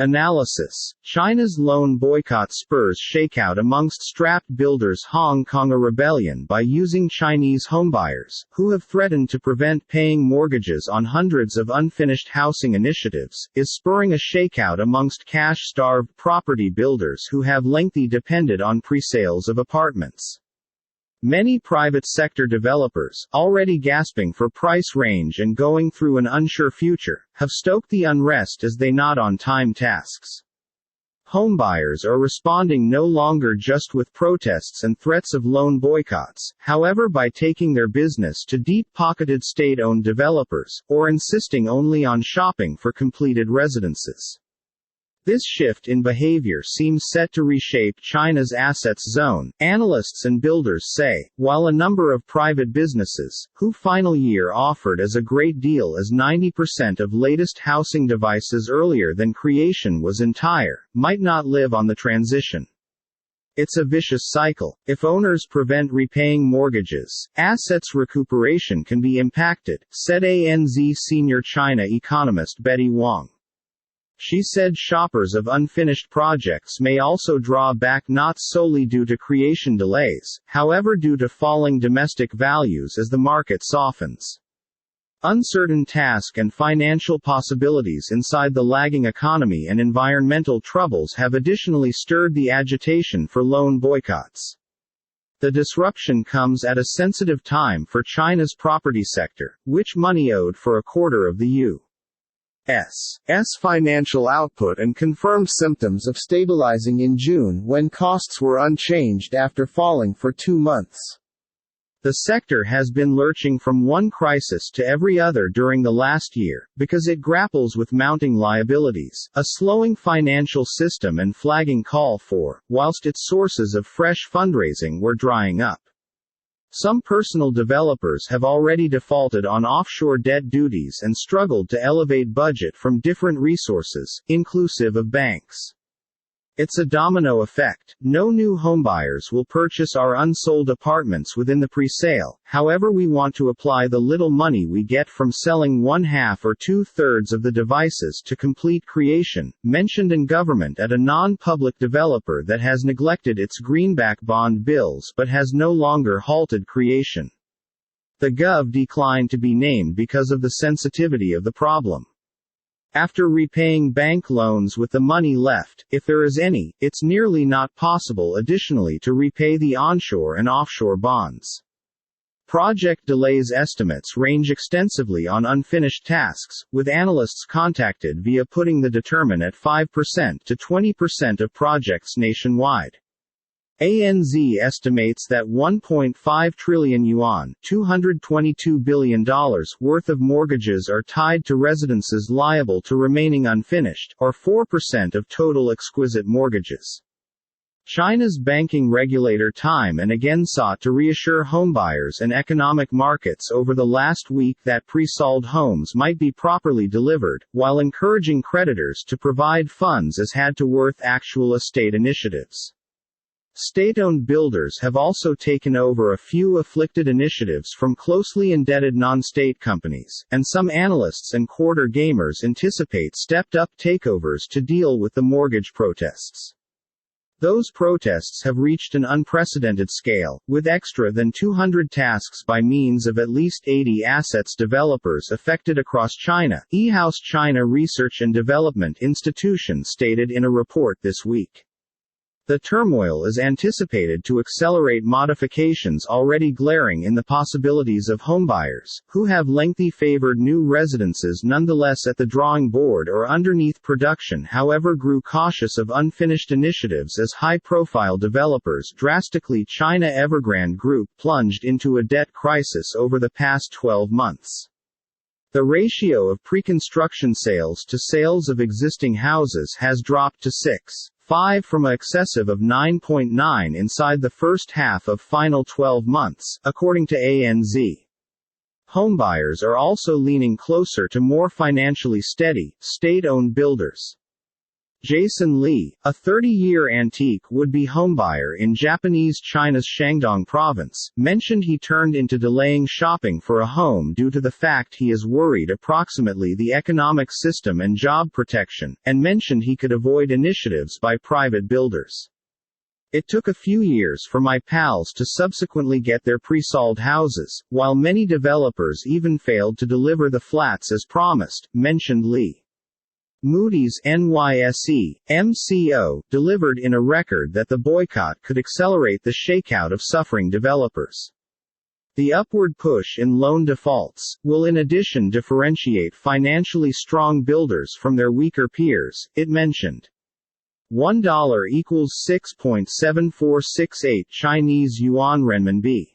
Analysis. China's loan boycott spurs shakeout amongst strapped builders. Hong Kong. A rebellion by using Chinese homebuyers, who have threatened to prevent paying mortgages on hundreds of unfinished housing initiatives, is spurring a shakeout amongst cash-starved property builders who have lengthy depended on pre-sales of apartments. Many private sector developers, already gasping for price range and going through an unsure future, have stoked the unrest as they not on time tasks. Homebuyers are responding no longer just with protests and threats of loan boycotts, however, by taking their business to deep-pocketed state-owned developers, or insisting only on shopping for completed residences. This shift in behavior seems set to reshape China's assets zone, analysts and builders say, while a number of private businesses, whose final year offered as a great deal as 90% of latest housing devices earlier than creation was entire, might not live on the transition. It's a vicious cycle. If owners prevent repaying mortgages, assets recuperation can be impacted, said ANZ senior China economist Betty Wang. She said shoppers of unfinished projects may also draw back not solely due to creation delays, however due to falling domestic values as the market softens. Uncertain task and financial possibilities inside the lagging economy and environmental troubles have additionally stirred the agitation for loan boycotts. The disruption comes at a sensitive time for China's property sector, which money owed for a quarter of the U.S. financial output and confirmed symptoms of stabilizing in June when costs were unchanged after falling for 2 months. The sector has been lurching from one crisis to every other during the last year, because it grapples with mounting liabilities, a slowing financial system and flagging call for, whilst its sources of fresh fundraising were drying up. Some personal developers have already defaulted on offshore debt duties and struggled to elevate budget from different resources, inclusive of banks. It's a domino effect. No new homebuyers will purchase our unsold apartments within the pre-sale, however we want to apply the little money we get from selling 1/2 or 2/3 of the devices to complete creation, mentioned in government at a non-public developer that has neglected its greenback bond bills but has no longer halted creation. The Gov declined to be named because of the sensitivity of the problem. After repaying bank loans with the money left, if there is any, it's nearly not possible additionally to repay the onshore and offshore bonds. Project delays estimates range extensively on unfinished tasks, with analysts contacted via putting the determine at 5% to 20% of projects nationwide. ANZ estimates that 1.5 trillion yuan $222 billion worth of mortgages are tied to residences liable to remaining unfinished, or 4% of total exquisite mortgages. China's banking regulator time and again sought to reassure homebuyers and economic markets over the last week that pre-sold homes might be properly delivered, while encouraging creditors to provide funds as had to worth actual estate initiatives. State-owned builders have also taken over a few afflicted initiatives from closely indebted non-state companies, and some analysts and quarter gamers anticipate stepped-up takeovers to deal with the mortgage protests. Those protests have reached an unprecedented scale, with extra than 200 tasks by means of at least 80 assets developers affected across China, eHouse China Research and Development Institution stated in a report this week. The turmoil is anticipated to accelerate modifications already glaring in the possibilities of homebuyers, who have lengthy favored new residences nonetheless at the drawing board or underneath production, however grew cautious of unfinished initiatives as high-profile developers drastically. China Evergrande Group plunged into a debt crisis over the past 12 months. The ratio of pre-construction sales to sales of existing houses has dropped to 6.5 from an excessive of 9.9 inside the first half of final 12 months, according to ANZ. Homebuyers are also leaning closer to more financially steady, state-owned builders. Jason Lee, a 30-year antique would-be homebuyer in Japanese China's Shandong province, mentioned he turned into delaying shopping for a home due to the fact he is worried approximately the economic system and job protection, and mentioned he could avoid initiatives by private builders. It took a few years for my pals to subsequently get their pre-sold houses, while many developers even failed to deliver the flats as promised, mentioned Lee. Moody's NYSE, MCO, delivered in a record that the boycott could accelerate the shakeout of suffering developers. The upward push in loan defaults will in addition differentiate financially strong builders from their weaker peers, it mentioned. $1 equals 6.7468 Chinese yuan renminbi.